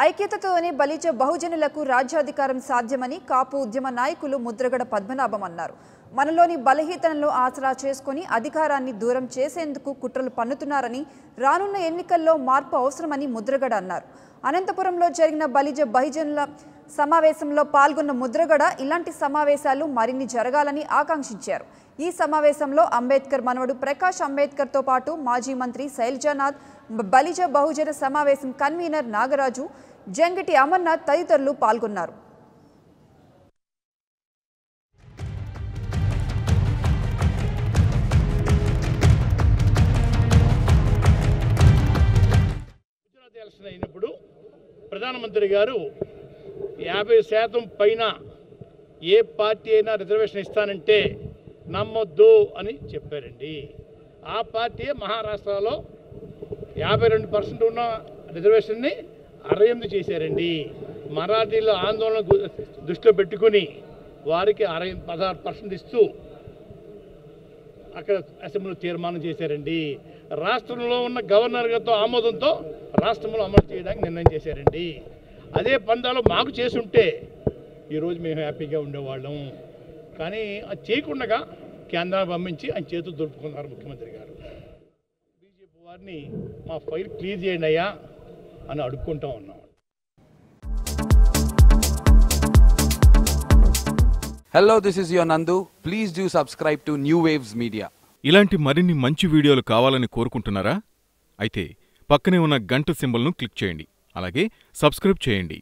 ఐక్యతతోనే బలిజ బహుజనులకు రాజ్యాధికారం సాధ్యమని కాపు ఉద్యమ నాయకులు ముద్రగడ పద్మనాభం అన్నారు. మనలోని బలహీనతలను ఆసరా చేసుకుని అధికారాన్ని దూరం చేసేందుకు కుట్రలు పన్నుతున్నారని, రానున్న ఎన్నికల్లో మార్పు అవసరమని ముద్రగడ అన్నారు. అనంతపురంలో జరిగిన బలిజ బహుజనుల సమావేశంలో పాల్గొన్న ముద్రగడ ఇలాంటి సమావేశాలు మరిన్ని జరగాలని ఆకాంక్షించారు. ఈ సమావేశంలో అంబేద్కర్ మనవడు ప్రకాష్ అంబేద్కర్తో పాటు మాజీ మంత్రి శైలజానాథ్, బలిజ బహుజన సమావేశం కన్వీనర్ నాగరాజు, జంగిటి అమర్నాథ్ తదితరులు పాల్గొన్నారు. అయినప్పుడు ప్రధానమంత్రి గారు 50% పైన ఏ పార్టీ అయినా రిజర్వేషన్ ఇస్తానంటే నమ్మొద్దు అని చెప్పారండి. ఆ పార్టీ మహారాష్ట్రలో 52% ఉన్న రిజర్వేషన్ని 68 చేశారండి. మరాఠీల ఆందోళన దృష్టిలో పెట్టుకుని వారికి 16% ఇస్తూ అక్కడ అసెంబ్లీలో తీర్మానం చేశారండి. రాష్ట్రంలో ఉన్న గవర్నర్ గారితో ఆమోదంతో రాష్ట్రంలో అమలు చేయడానికి నిర్ణయం చేశారండి. అదే పందాలో మాకు చేసుంటే ఈరోజు మేము హ్యాపీగా ఉండేవాళ్ళం. కానీ అది చేయకుండా కేంద్రాన్ని పంపించి ఆయన చేతులు దొరుకుతున్నారు ముఖ్యమంత్రి గారు. బీజేపీ వారిని మా ఫైల్ క్లియర్ చేయండి అయ్యా అని అడుక్కుంటూ ఉన్నాం. Hello, this is your Nandu. Please do subscribe to New Waves Media. ఇలాంటి మరిన్ని మంచి వీడియోలు కావాలని కోరుకుంటున్నారా? అయితే పక్కనే ఉన్న గంట సింబల్ను క్లిక్ చేయండి. అలాగే సబ్స్క్రైబ్ చేయండి.